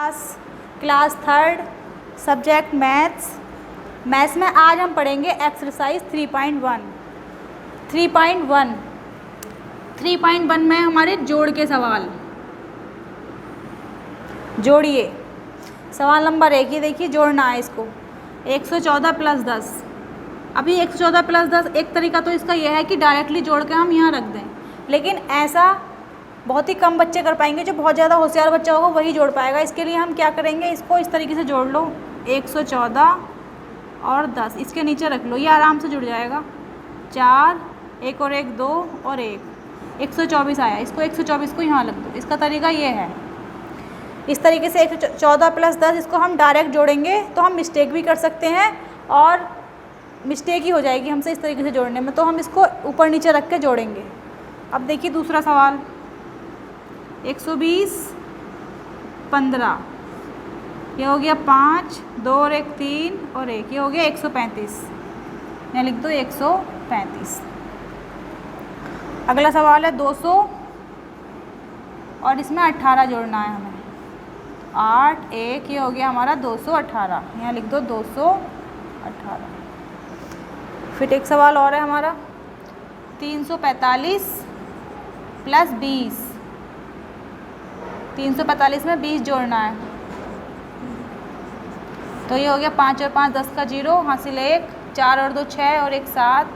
Class third subject maths में आज हम पढ़ेंगे एक्सरसाइज 3.1 में हमारे जोड़ के सवाल। जोड़िए। सवाल नंबर 1 ये देखिए, जोड़ना है इसको 114 + 10। अभी 114 + 10 एक तरीका तो इसका यह है कि डायरेक्टली जोड़ के हम यहाँ रख दें, लेकिन ऐसा बहुत ही कम बच्चे कर पाएंगे। जो बहुत ज़्यादा होशियार बच्चा होगा वही जोड़ पाएगा। इसके लिए हम क्या करेंगे, इसको इस तरीके से जोड़ लो 114 और 10 इसके नीचे रख लो, ये आराम से जुड़ जाएगा। 4 1 और 1 2 और 1 124 आया। इसको 124 को यहाँ रख दो। इसका तरीका ये है, इस तरीके से 114 + 10 इसको हम डायरेक्ट जोड़ेंगे तो हम मिस्टेक भी कर सकते हैं और मिस्टेक ही हो जाएगी हमसे इस तरीके से जोड़ने में, तो हम इसको ऊपर नीचे रख के जोड़ेंगे। अब देखिए दूसरा सवाल 120 15, ये हो गया 5 2 और 1 3 और 1, ये हो गया 135। यहाँ लिख दो 135। अगला सवाल है 200 और इसमें 18 जोड़ना है हमें। 8 1, ये हो गया हमारा 218। यहाँ लिख दो 218। फिर एक सवाल और है हमारा 345 + 20। 345 में 20 जोड़ना है, तो ये हो गया 5 और 5 10 का 0, हासिल 1 4 और 2 6 और 1 7,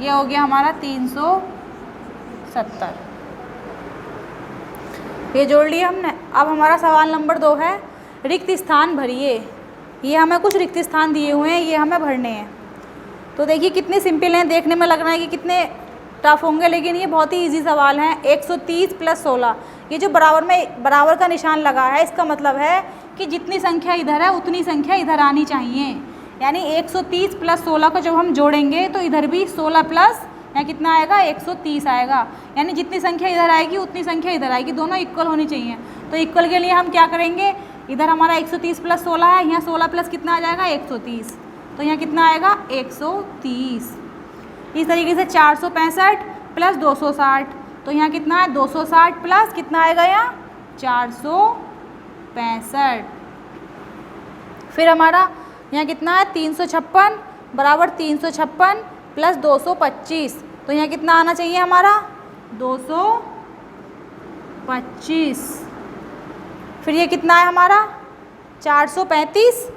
ये हो गया हमारा 370। ये जोड़ लिया हमने। अब हमारा सवाल नंबर 2 है रिक्त स्थान भरिए। ये हमें कुछ रिक्त स्थान दिए हुए हैं, ये हमें भरने हैं। तो देखिए कितने सिंपल हैं, देखने में लग रहा है कि कितने टफ होंगे, लेकिन ये बहुत ही इजी सवाल हैं। 130 + 16, ये जो बराबर का निशान लगा है, इसका मतलब है कि जितनी संख्या इधर है उतनी संख्या इधर आनी चाहिए। यानी 130 + 16 को जब हम जोड़ेंगे तो इधर भी 16 प्लस यहाँ कितना आएगा 130 आएगा। यानी जितनी संख्या इधर आएगी उतनी संख्या इधर आएगी, दोनों इक्वल होनी चाहिए। तो इक्वल के लिए हम क्या करेंगे, इधर हमारा 130 + 16 है, यहाँ 16 प्लस कितना आ जाएगा 130, तो यहाँ कितना आएगा 130। इस तरीके से 465 + 260, तो यहाँ कितना है 260 प्लस कितना आएगा यहाँ 465। फिर हमारा यहाँ कितना है 356 बराबर 356 + 225, तो यहाँ कितना आना चाहिए हमारा 225। फिर ये कितना है हमारा 435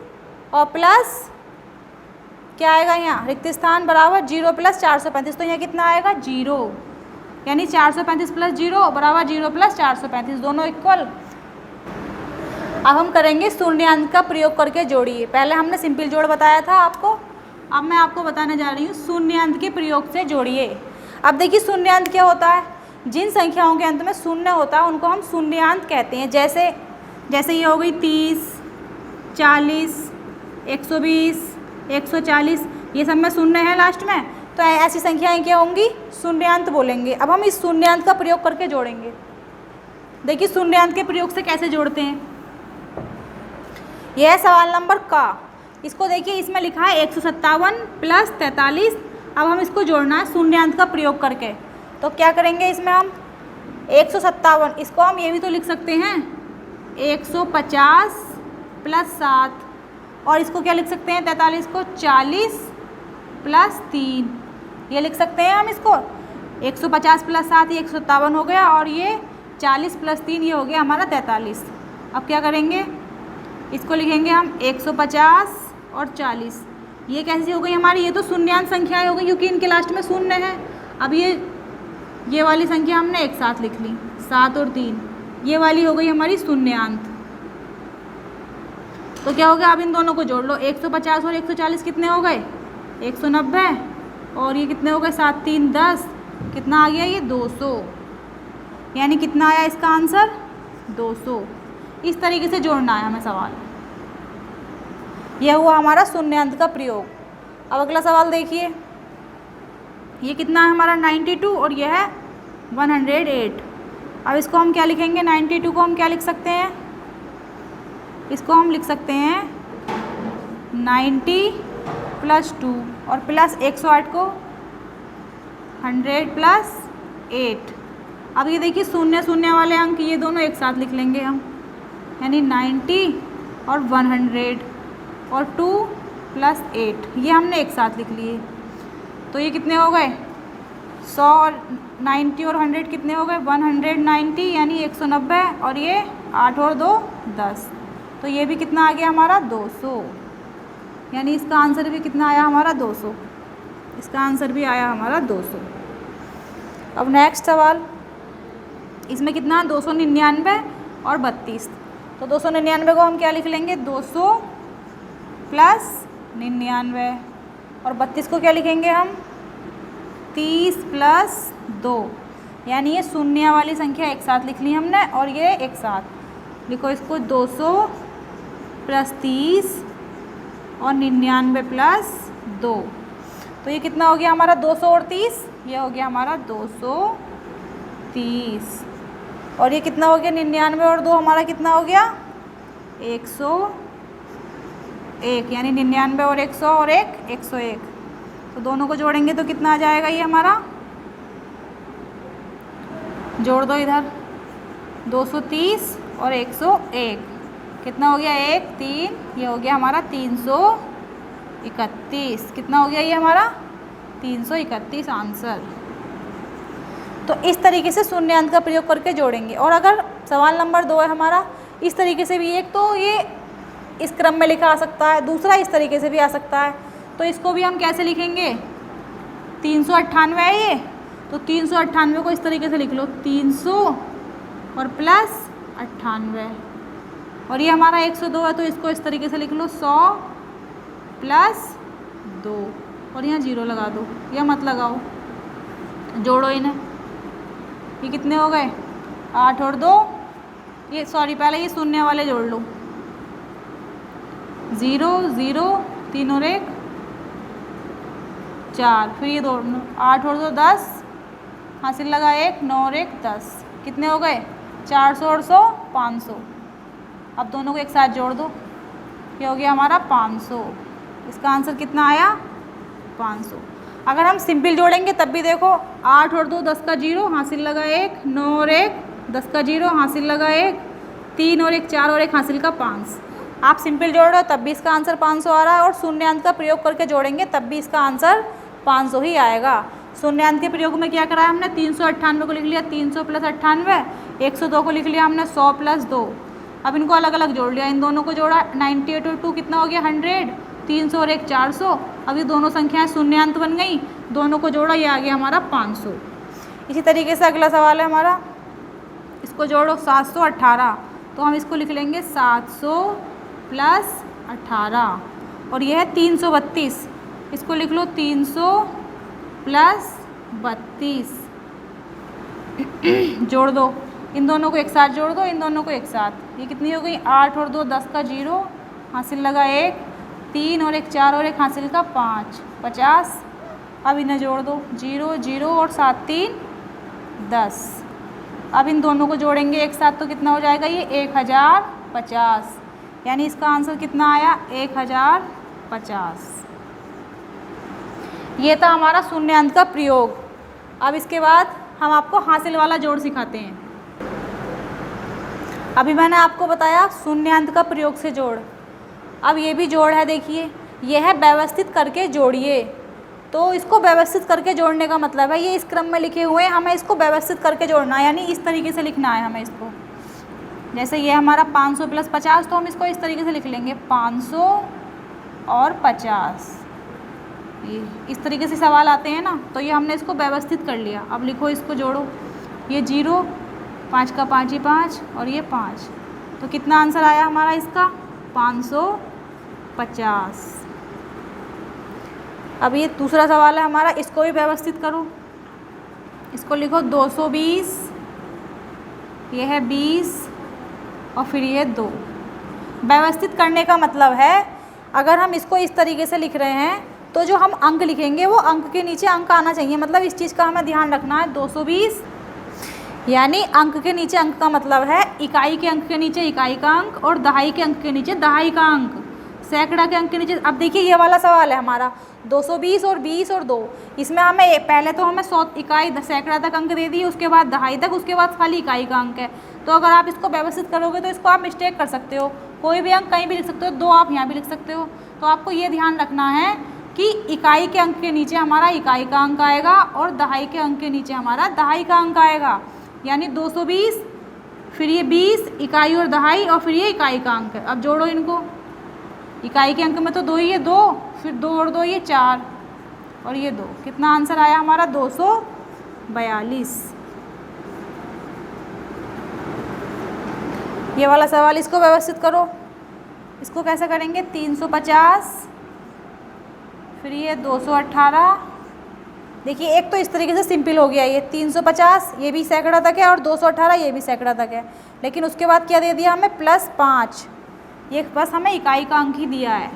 और प्लस क्या आएगा यहाँ रिक्त स्थान बराबर 0 + 435, तो यहाँ कितना आएगा 0। यानी 435 + 0 बराबर 0 + 435, दोनों इक्वल। अब हम करेंगे शून्यांक का प्रयोग करके जोड़िए। पहले हमने सिंपल जोड़ बताया था आपको, अब मैं आपको बताने जा रही हूँ शून्यांक के प्रयोग से जोड़िए। अब देखिए शून्यांक क्या होता है, जिन संख्याओं के अंत में शून्य होता है उनको हम शून्यांक कहते हैं। जैसे ये हो गई 30 40 120 140, ये सब में शून्य है लास्ट में, तो ऐसी संख्याएं क्या होंगी शून्यांक बोलेंगे। अब हम इस शून्यांक का प्रयोग करके जोड़ेंगे। देखिए शून्यांक के प्रयोग से कैसे जोड़ते हैं, यह है सवाल नंबर का। इसको देखिए इसमें लिखा है 157 + 43। अब हम इसको जोड़ना है शून्यांक का प्रयोग करके। तो क्या करेंगे इसमें हम 157, इसको हम ये भी तो लिख सकते हैं 150 + 7, और इसको क्या लिख सकते हैं 43 को 40 + 3, ये लिख सकते हैं हम इसको 150 + 7 ये 157 हो गया, और ये 40 + 3 ये हो गया हमारा 43। अब क्या करेंगे, इसको लिखेंगे हम 150 और 40, ये कैसी हो गई हमारी, ये तो शून्यांक संख्याएं हो गई क्योंकि इनके लास्ट में शून्य है। अब ये वाली संख्या हमने एक साथ लिख ली 7 और 3, ये वाली हो गई हमारी शून्यांक। तो क्या हो गया, अब इन दोनों को जोड़ लो 150 और 140 कितने हो गए 190, और ये कितने हो गए 7 3 10, कितना आ गया ये 200। यानी कितना आया इसका आंसर 200। इस तरीके से जोड़ना है हमें सवाल। यह हुआ हमारा शून्यांक का प्रयोग। अब अगला सवाल देखिए, ये कितना है हमारा 92 और यह है 108। अब इसको हम क्या लिखेंगे, 92 को हम क्या लिख सकते हैं, इसको हम लिख सकते हैं 90 + 2 और प्लस 108 को 100 + 8। अब ये देखिए शून्य शून्य वाले अंक ये दोनों एक साथ लिख लेंगे हम, यानी 90 और 100 और 2 + 8 ये हमने एक साथ लिख लिए। तो ये कितने हो गए 100 और 90 और 100 कितने हो गए 190 यानी 190 और ये 8 और 2 10। तो ये भी कितना आ गया हमारा 200, यानी इसका आंसर भी कितना आया हमारा 200। इसका आंसर भी आया हमारा 200। अब नेक्स्ट सवाल, इसमें कितना 299 और 32। तो 299 को हम क्या लिख लेंगे 200 + 99 और 32 को क्या लिखेंगे हम 30 + 2, यानी ये शून्य वाली संख्या एक साथ लिख ली हमने और ये एक साथ लिखो इसको 200 + 30 और 99 + 2। तो ये कितना हो गया हमारा 200 और 30, ये हो गया हमारा 230 और ये कितना हो गया 99 और 2 हमारा कितना हो गया 101, यानी 99 और 100 और 1 101। तो दोनों को जोड़ेंगे तो कितना आ जाएगा ये हमारा, जोड़ दो इधर 230 और 101 कितना हो गया 1 3, ये हो गया हमारा 331। कितना हो गया ये हमारा 331 आंसर। तो इस तरीके से शून्य अंक का प्रयोग करके जोड़ेंगे। और अगर सवाल नंबर 2 है हमारा इस तरीके से भी, एक तो ये इस क्रम में लिखा आ सकता है, दूसरा इस तरीके से भी आ सकता है। तो इसको भी हम कैसे लिखेंगे 398 है ये, तो 398 को इस तरीके से लिख लो 300 और +98 और ये हमारा 102 है तो इसको इस तरीके से लिख लो 100 + 2 और यहाँ 0 लगा दो या मत लगाओ, जोड़ो इन्हें। ये कितने हो गए 8 और 2, ये सॉरी पहले ये शून्य वाले जोड़ लो 0 0 3 और 1 4, फिर ये दोनों 8 और 2 10, हासिल लगा 1 9 और 1 10। कितने हो गए 400 और 100 500। अब दोनों को एक साथ जोड़ दो, ये हो गया हमारा 500। इसका आंसर कितना आया 500। अगर हम सिंपल जोड़ेंगे तब भी देखो 8 और 2 10 का 0, हासिल लगा 1 9 और 1 10 का 0, हासिल लगा 1 3 और 1 4 और 1 हासिल का 5। आप सिंपल जोड़ रहे हो तब भी इसका आंसर 500 आ रहा है और शून्यांक का प्रयोग करके जोड़ेंगे तब भी इसका आंसर 500 ही आएगा। शून्यांक के प्रयोग में क्या कराया हमने 398 को लिख लिया 300 + 98, 102 को लिख लिया हमने 100 + 2। अब इनको अलग अलग जोड़ लिया, इन दोनों को जोड़ा 98 और 2 कितना हो गया 100, 300 और 1 400। अब ये दोनों संख्याएं शून्यांक बन गई, दोनों को जोड़ा ये आ गया हमारा 500। इसी तरीके से अगला सवाल है हमारा, इसको जोड़ो 718, तो हम इसको लिख लेंगे 700 + 18 और यह है 332, इसको लिख लो 300 + 32। जोड़ दो, इन दोनों को एक साथ जोड़ दो, इन दोनों को एक साथ। ये कितनी हो गई 8 और 2 10 का 0, हासिल लगा 1 3 और 1 4 और 1 हासिल का 5 50। अब इन्हें जोड़ दो 0 0 और 7 3 10। अब इन दोनों को जोड़ेंगे एक साथ तो कितना हो जाएगा ये 1050, यानी इसका आंसर कितना आया 1050। ये था हमारा शून्यांक का प्रयोग। अब इसके बाद हम आपको हासिल वाला जोड़ सिखाते हैं। अभी मैंने आपको बताया शून्यांक का प्रयोग से जोड़, अब ये भी जोड़ है। देखिए ये है व्यवस्थित करके जोड़िए, तो इसको व्यवस्थित करके जोड़ने का मतलब है ये इस क्रम में लिखे हुए हैं, हमें इसको व्यवस्थित करके जोड़ना है, यानी इस तरीके से लिखना है हमें इसको। जैसे ये हमारा 500 + 50, तो हम इसको इस तरीके से लिख लेंगे 500 और 50। ये इस तरीके से सवाल आते हैं ना, तो ये हमने इसको व्यवस्थित कर लिया। अब लिखो इसको जोड़ो, ये 0 5 का 5 ही 5 और ये 5, तो कितना आंसर आया हमारा इसका 550। अब ये दूसरा सवाल है हमारा, इसको भी व्यवस्थित करो। इसको लिखो 220, ये है 20 और फिर ये 2। व्यवस्थित करने का मतलब है अगर हम इसको इस तरीके से लिख रहे हैं तो जो हम अंक लिखेंगे वो अंक के नीचे अंक आना चाहिए, मतलब इस चीज़ का हमें ध्यान रखना है। 220 यानी अंक के नीचे अंक का मतलब है इकाई के अंक के नीचे इकाई का अंक और दहाई के अंक के नीचे दहाई का अंक। सैकड़ा के अंक के नीचे। अब देखिए ये वाला सवाल है हमारा 220 और 20 और 2, इसमें हमें पहले तो हमें 100 इकाई सैकड़ा तक अंक दे दिए, उसके बाद दहाई तक, उसके बाद खाली इकाई का अंक है। तो अगर आप इसको व्यवस्थित करोगे तो इसको आप मिस्टेक कर सकते हो, कोई भी अंक कहीं भी लिख सकते हो, 2 आप यहाँ भी लिख सकते हो। तो आपको ये ध्यान रखना है कि इकाई के अंक के नीचे हमारा इकाई का अंक आएगा और दहाई के अंक के नीचे हमारा दहाई का अंक आएगा। यानी 220, फिर ये 20 इकाई और दहाई, और फिर ये इकाई का अंक है। अब जोड़ो इनको, इकाई के अंक में तो 2 ही है, 2, फिर 2 और 2 ये 4, और ये 2, कितना आंसर आया हमारा 242। ये वाला सवाल इसको व्यवस्थित करो, इसको कैसे करेंगे, 350, फिर ये 218। देखिए एक तो इस तरीके से सिंपल हो गया, ये 350 ये भी सैकड़ा तक है और 218 ये भी सैकड़ा तक है, लेकिन उसके बाद क्या दे दिया हमें +5, ये बस हमें इकाई का अंक ही दिया है।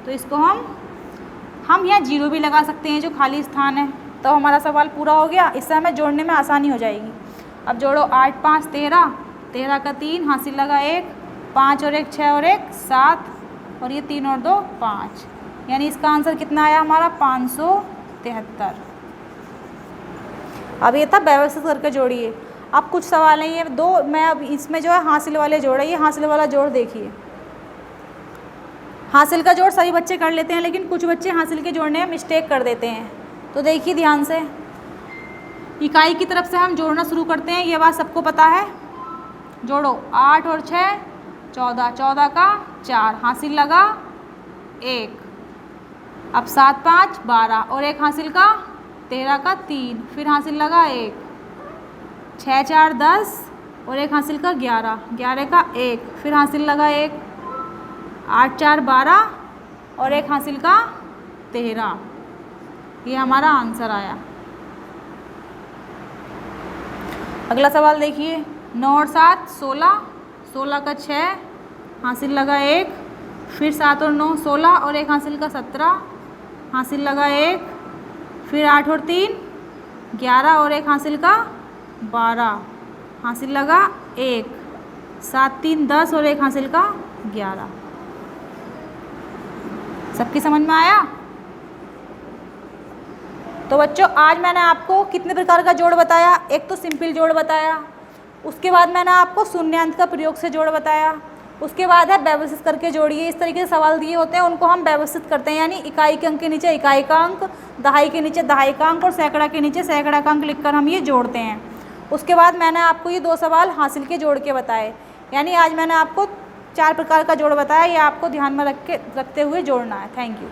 तो इसको हम यहाँ 0 भी लगा सकते हैं जो खाली स्थान है, तो हमारा सवाल पूरा हो गया। इससे हमें जोड़ने में आसानी हो जाएगी। अब जोड़ो 8 5 13, 13 का 3 हासिल लगा 1, 5 और 1 6 और 1 7, और ये 3 और 2 5, यानी इसका आंसर कितना आया हमारा 573। अब ये था व्यवस्थित करके जोड़िए। अब कुछ सवाल हैं ये 2, मैं अब इसमें जो है हासिल वाले जोड़, ये हासिल वाला जोड़ देखिए। हासिल का जोड़ सभी बच्चे कर लेते हैं, लेकिन कुछ बच्चे हासिल के जोड़ने में मिस्टेक कर देते हैं। तो देखिए ध्यान से, इकाई की तरफ से हम जोड़ना शुरू करते हैं, ये बात सबको पता है। जोड़ो 8 और 6 14, 14 का 4 हासिल लगा 1, अब 7 5 12 और 1 हासिल का 13 का 3, फिर हासिल लगा 1, 6 4 10 और 1 हासिल का 11, 11 का 1, फिर हासिल लगा 1, 8 4 12 और 1 हासिल का 13, ये हमारा आंसर आया। अगला सवाल देखिए, 9 और 7 16, 16 का 6 हासिल लगा 1, फिर 7 और 9 16 और 1 हासिल का 17 हासिल लगा 1, फिर 8 और 3 11 और 1 हासिल का 12 हासिल लगा 1, 7 3 10 और 1 हासिल का 11। सबकी समझ में आया? तो बच्चों आज मैंने आपको कितने प्रकार का जोड़ बताया। एक तो सिंपल जोड़ बताया, उसके बाद मैंने आपको शून्यांक का प्रयोग से जोड़ बताया, उसके बाद है व्यवस्थित करके जोड़िए। इस तरीके से सवाल दिए होते हैं, उनको हम व्यवस्थित करते हैं, यानी इकाई के अंक के नीचे इकाई का अंक, दहाई के नीचे दहाई का अंक और सैकड़ा के नीचे सैकड़ा का अंक लिखकर हम ये जोड़ते हैं। उसके बाद मैंने आपको ये 2 सवाल हासिल के जोड़ के बताए। यानी आज मैंने आपको 4 प्रकार का जोड़ बताया, ये आपको ध्यान में रखते हुए जोड़ना है। Thank you.